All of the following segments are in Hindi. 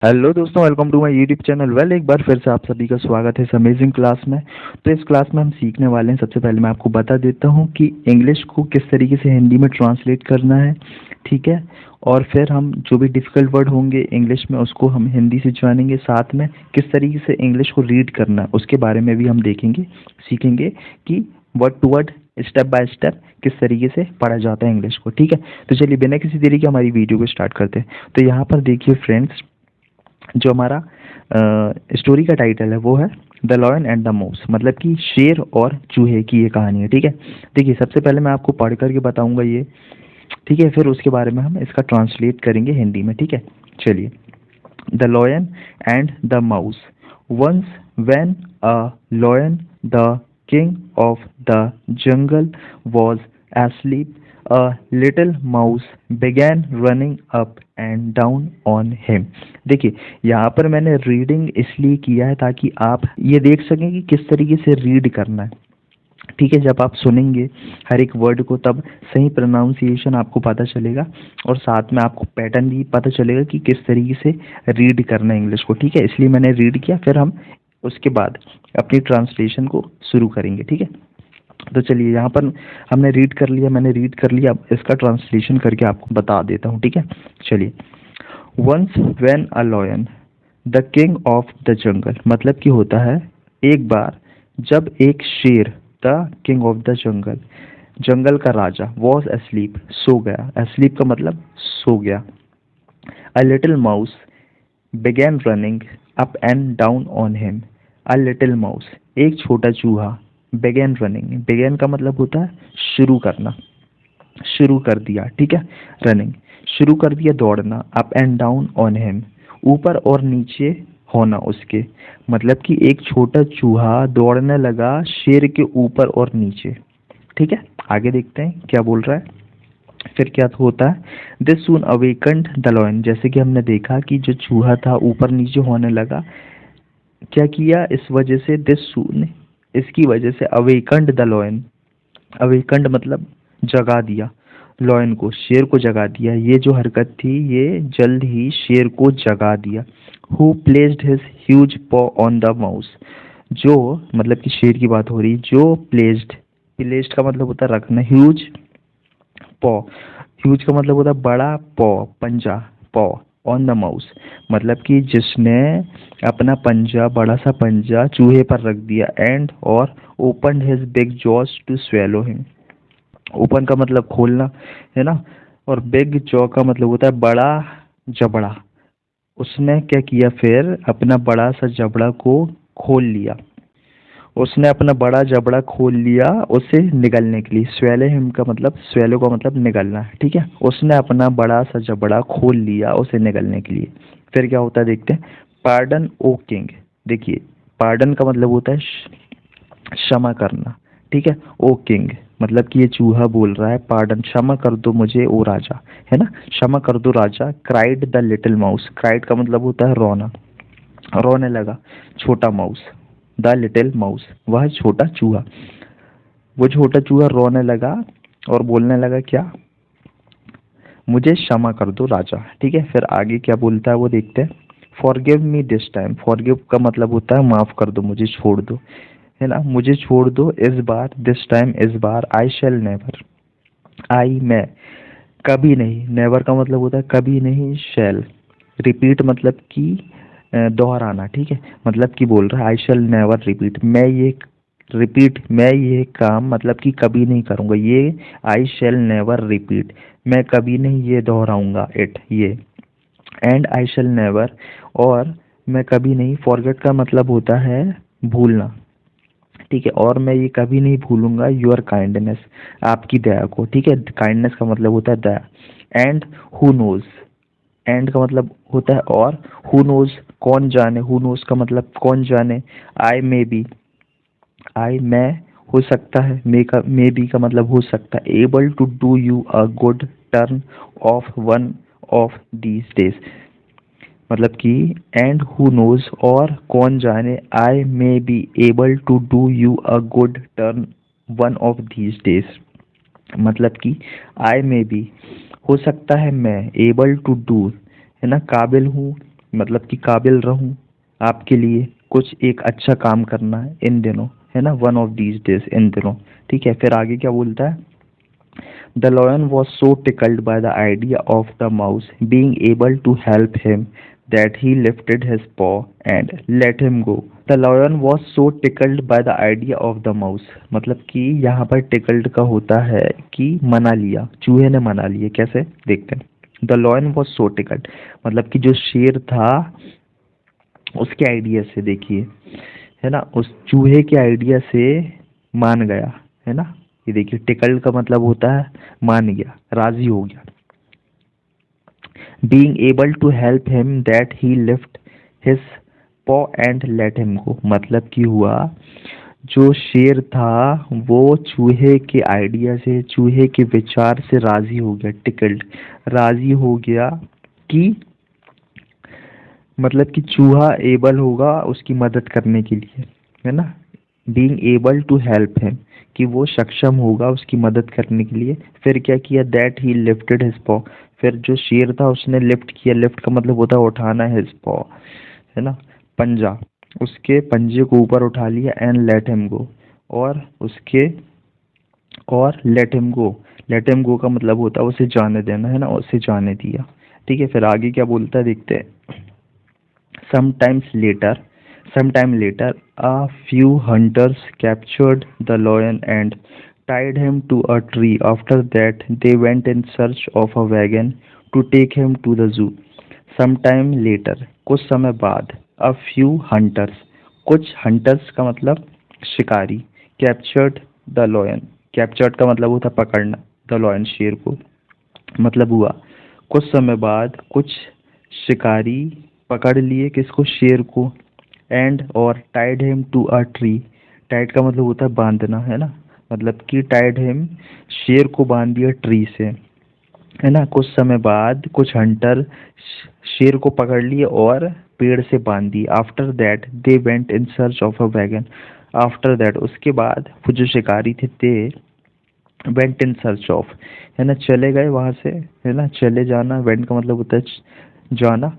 हेलो दोस्तों, welcome to my YouTube channel. एक बार फिर से आप सभी का स्वागत है इस अमेजिंग क्लास में। तो इस क्लास में हम सीखने वाले हैं। सबसे पहले मैं आपको बता देता हूं कि इंग्लिश को किस तरीके से हिंदी में ट्रांसलेट करना है, ठीक है। और फिर हम जो भी डिफ़िकल्ट वर्ड होंगे इंग्लिश में उसको हम हिंदी से जानेंगे। साथ में किस तरीके से इंग्लिश को रीड करना है उसके बारे में भी हम देखेंगे, सीखेंगे कि word to word, step by step किस तरीके से पढ़ा जाता है इंग्लिश को, ठीक है। तो चलिए बिना किसी देरी के हमारी वीडियो को स्टार्ट करते हैं। तो यहाँ पर देखिए फ्रेंड्स, जो हमारा स्टोरी का टाइटल है वो है the lion and the mouse, मतलब कि शेर और चूहे की ये कहानी है, ठीक है। देखिए सबसे पहले मैं आपको पढ़ करके बताऊंगा ये, ठीक है। फिर उसके बारे में हम इसका ट्रांसलेट करेंगे हिंदी में, ठीक है। चलिए। The lion and the mouse. Once when a lion, the king of the jungle, was asleep, a little mouse began running up and down on him। देखिए यहाँ पर मैंने रीडिंग इसलिए किया है ताकि आप ये देख सकें कि किस तरीके से रीड करना है, ठीक है। जब आप सुनेंगे हर एक वर्ड को तब सही प्रोनाउंसिएशन आपको पता चलेगा और साथ में आपको पैटर्न भी पता चलेगा कि किस तरीके से रीड करना है इंग्लिश को, ठीक है। इसलिए मैंने रीड किया, फिर हम उसके बाद अपनी ट्रांसलेशन को शुरू करेंगे, ठीक है। तो चलिए यहाँ पर हमने रीड कर लिया, मैंने रीड कर लिया। अब इसका ट्रांसलेशन करके आपको बता देता हूँ, ठीक है। चलिए। Once when a lion, the king of the jungle, मतलब कि होता है एक बार जब एक शेर, the king of the jungle, जंगल का राजा, वॉज asleep, सो गया। asleep का मतलब सो गया। A little mouse began running up and down on him। a little mouse, एक छोटा चूहा, began running, began का मतलब होता है शुरू करना, शुरू कर दिया, ठीक है। रनिंग, शुरू कर दिया दौड़ना। Up and down on him, ऊपर और नीचे होना उसके, मतलब कि एक छोटा चूहा दौड़ने लगा शेर के ऊपर और नीचे, ठीक है। आगे देखते हैं क्या बोल रहा है। फिर क्या होता है। This soon awakened the lion, जैसे कि हमने देखा कि जो चूहा था ऊपर नीचे होने लगा, क्या किया इस वजह से, दिस सून, इसकी वजह से, अवेकंड द लॉयन, अवेकंड मतलब जगा दिया, लॉयन को, शेर को जगा दिया। ये जो हरकत थी ये जल्द ही शेर को जगा दिया। हु प्लेस्ड हिज ह्यूज पॉ ऑन द माउस, जो, मतलब कि शेर की बात हो रही, जो प्लेस्ड, प्लेस्ड का मतलब होता है रखना, ह्यूज पॉ, ह्यूज का मतलब होता है बड़ा, पॉ पंजा, पॉ ऑन द माउस, मतलब कि जिसने अपना पंजा, बड़ा सा पंजा चूहे पर रख दिया। एंड और open his big jaws to swallow him, open का मतलब खोलना है ना, और बिग जॉ का मतलब होता है बड़ा जबड़ा। उसने क्या किया, फिर अपना बड़ा सा जबड़ा को खोल लिया, उसने अपना बड़ा जबड़ा खोल लिया उसे निगलने के लिए। स्वेले हिम का मतलब, स्वेलो का मतलब निगलना, ठीक है। उसने अपना बड़ा सा जबड़ा खोल लिया उसे निगलने के लिए। फिर क्या होता है देखते हैं। पार्डन ओ किंग, देखिए पार्डन का मतलब होता है क्षमा करना, ठीक है। ओ किंग, मतलब कि ये चूहा बोल रहा है पार्डन, क्षमा कर दो मुझे ओ राजा, है ना, क्षमा कर दो राजा। Cried the little mouse, cried का मतलब होता है रोना, रोने लगा छोटा माउस। द लिटिल माउस, वह छोटा चूहा, वो छोटा चूहा रोने लगा और बोलने लगा क्या, मुझे क्षमा कर दो राजा, ठीक है। फिर आगे क्या बोलता है वो देखते हैं। Forgive me this time, forgive का मतलब होता है माफ कर दो, मुझे छोड़ दो, है ना, मुझे छोड़ दो इस बार, दिस टाइम इस बार। आई शैल नेवर, आई मैं, कभी नहीं, नेवर का मतलब होता है कभी नहीं, शैल, रिपीट मतलब कि दोहराना, ठीक है। मतलब कि बोल रहा है आई शैल नेवर रिपीट, मैं ये रिपीट, मैं ये काम मतलब कि कभी नहीं करूँगा ये। आई शैल नेवर रिपीट, मैं कभी नहीं ये दोहराऊंगा, इट ये। एंड आई शैल नेवर, और मैं कभी नहीं, फॉरगेट का मतलब होता है भूलना, ठीक है। और मैं ये कभी नहीं भूलूंगा योर काइंडनेस, आपकी दया को, ठीक है। काइंडनेस का मतलब होता है दया। एंड हु नोज, एंड का मतलब होता है और, हु नोज कौन जाने, हु नोज का मतलब कौन जाने। आई मे बी, आई मैं हो सकता है, मे बी का मतलब हो सकता है। Able to do you a good turn of one of these days, मतलब कि एंड हु नोज और कौन जाने, I may be able to do you a good turn one of these days, मतलब कि आई मे बी हो सकता है मैं, एबल टू डू है ना, काबिल हूँ, मतलब कि काबिल रहूं आपके लिए कुछ एक अच्छा काम करना है इन दिनों, है ना, वन ऑफ दीज डेज, इन दिनों। ठीक है, फिर आगे क्या बोलता है? The lion was so tickled by the idea of the mouse being able to help him that he lifted his paw and let him go. The lion was so tickled by the idea of the mouse. मतलब कि यहाँ पर tickled का होता है कि मना लिया, चूहे ने मना लिया। कैसे, देखते हैं। The lion was so tickled, मतलब कि जो शेर था उसके आइडिया से, देखिए, है ना, उस चूहे के आइडिया से मान गया, है ना। ये देखिए, टिकल्ड का मतलब होता है मान गया, राजी हो गया। being able to help him that he lift his paw and let him go, मतलब कि हुआ जो शेर था वो चूहे के आइडिया से, चूहे के विचार से राजी हो गया, टिकल्ड, राजी हो गया कि मतलब कि चूहा एबल होगा उसकी मदद करने के लिए, है ना। Being able to help him, कि वो सक्षम होगा उसकी मदद करने के लिए। फिर क्या किया? दैट ही लिफ्टेड हिज पॉ, फिर जो शेर था उसने लिफ्ट किया। लिफ्ट का मतलब होता है उठाना, हिज पॉ, है ना, पंजा, उसके पंजे को ऊपर उठा लिया। एंड लेट हिम गो, और उसके, और let him go, let him go का मतलब होता है उसे जाने देना, है ना, उसे जाने दिया। ठीक है, फिर आगे क्या बोलता है देखते हैं। Sometimes later, sometime later, a few hunters captured the lion and tied him to a tree. After that, they went in search of a wagon to take him to the zoo. Sometime later, कुछ समय बाद, a few hunters, कुछ hunters का मतलब शिकारी, captured the lion, captured का मतलब होता पकड़ना, the lion शेर को, मतलब हुआ कुछ समय बाद कुछ शिकारी पकड़ लिए किसको? शेर को। एंड, और tied him to a tree, tied का मतलब होता है बांधना, है ना, मतलब कि टाइड हिम, शेर को बांध दिया ट्री से, है ना। कुछ समय बाद कुछ हंटर शेर को पकड़ लिए और पेड़ से बांध दिए। After that they went in search of a wagon, after that उसके बाद वो जो शिकारी थे, they went in search of, है ना, चले गए वहां से, है ना, चले जाना। वेंट का मतलब होता है जाना।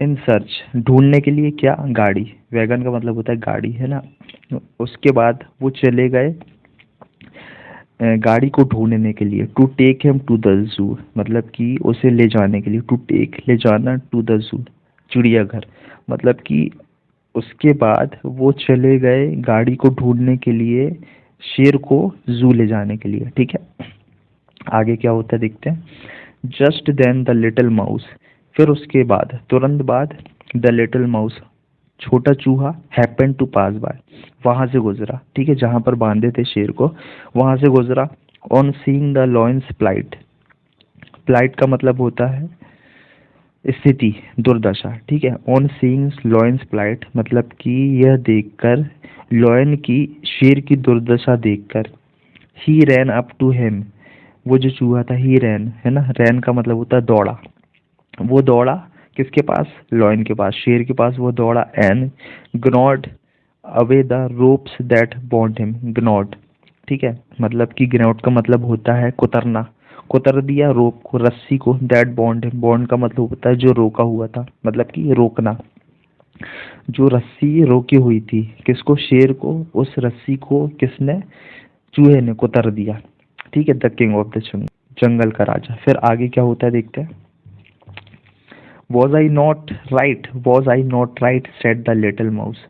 इन सर्च, ढूंढने के लिए क्या? गाड़ी, वैगन का मतलब होता है गाड़ी, है ना। उसके बाद वो चले गए गाड़ी को ढूंढने के लिए। To take him to the zoo, मतलब कि उसे ले जाने के लिए, टू टेक ले जाना, टू द जू चिड़ियाघर, मतलब कि उसके बाद वो चले गए गाड़ी को ढूंढने के लिए, शेर को जू ले जाने के लिए। ठीक है, आगे क्या होता है देखते हैं। Just then the little mouse, फिर उसके बाद, तुरंत बाद, द लिटिल माउस, छोटा चूहा, हैपन टू पास बाय, वहां से गुजरा। ठीक है, जहां पर बांधे थे शेर को वहां से गुजरा। On seeing the lion's plight, plight का मतलब होता है स्थिति, दुर्दशा। ठीक है, ऑन सीइंग लॉयंस प्लाइट, मतलब कि यह देखकर, लॉयन की, शेर की दुर्दशा देखकर, ही रैन अप टू हिम, वो जो चूहा था, ही रैन, है ना, रैन का मतलब होता है दौड़ा, वो दौड़ा किसके पास? लॉयन के पास, शेर के पास वो दौड़ा। And gnawed away the ropes that bond him, gnawed, ठीक है, मतलब कि ग्नॉड का मतलब होता है कुतरना, कुतर दिया रोप को, रस्सी को। दैट बॉन्ड हिम, बॉन्ड का मतलब होता है जो रोका हुआ था, मतलब कि रोकना, जो रस्सी रोकी हुई थी किसको? शेर को। उस रस्सी को किसने? चूहे ने कुतर दिया। ठीक है, द किंग ऑफ द जंगल का राजा। फिर आगे क्या होता है देखते हैं। Was I not right, was I not right, said the little mouse,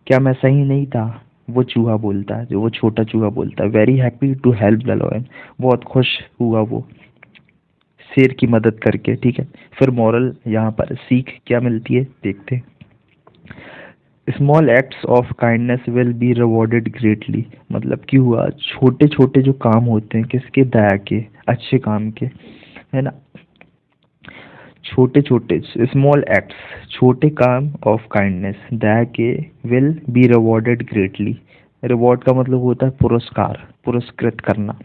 क्या मैं सही नहीं था? वो चूहा बोलता है, जो वो छोटा चूहा बोलता है। Very happy to help the lion, बहुत खुश हुआ वो शेर की मदद करके। ठीक है, फिर मॉरल, यहाँ पर सीख क्या मिलती है देखते हैं। Small acts of kindness will be rewarded greatly, मतलब कि हुआ छोटे छोटे जो काम होते हैं किसके? दया के, अच्छे काम के, है ना। छोटे छोटे स्मॉल एक्ट्स, छोटे काम ऑफ काइंडनेस, दया के, will be rewarded greatly, reward का मतलब होता है पुरस्कार, पुरस्कृत करना,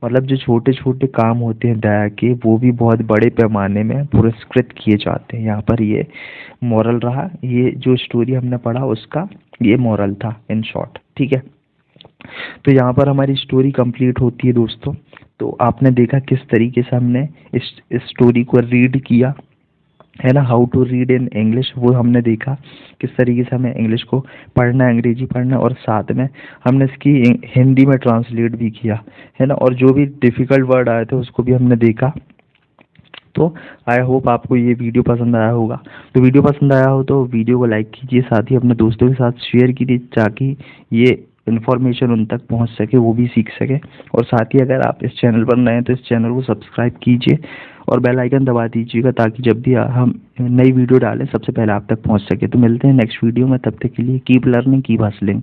मतलब जो छोटे छोटे काम होते हैं दया के वो भी बहुत बड़े पैमाने में पुरस्कृत किए जाते हैं। यहाँ पर ये मॉरल रहा, ये जो स्टोरी हमने पढ़ा उसका ये मॉरल था इन शॉर्ट। ठीक है, तो यहाँ पर हमारी स्टोरी कंप्लीट होती है दोस्तों। तो आपने देखा किस तरीके से हमने इस स्टोरी को रीड किया, है ना, how to read in English, वो हमने देखा किस तरीके से हमें इंग्लिश को पढ़ना है, अंग्रेजी पढ़ना है, और साथ में हमने इसकी हिंदी में ट्रांसलेट भी किया, है ना, और जो भी डिफ़िकल्ट वर्ड आए थे उसको भी हमने देखा। तो आई होप आपको ये वीडियो पसंद आया होगा। तो वीडियो पसंद आया हो तो वीडियो को लाइक कीजिए, साथ ही अपने दोस्तों के साथ शेयर कीजिए ताकि ये इन्फॉर्मेशन उन तक पहुंच सके, वो भी सीख सके। और साथ ही अगर आप इस चैनल पर नए हैं तो इस चैनल को सब्सक्राइब कीजिए और बेल आइकन दबा दीजिएगा ताकि जब भी हम नई वीडियो डालें सबसे पहले आप तक पहुंच सके। तो मिलते हैं नेक्स्ट वीडियो में, तब तक के लिए कीप लर्निंग कीप हसलिंग।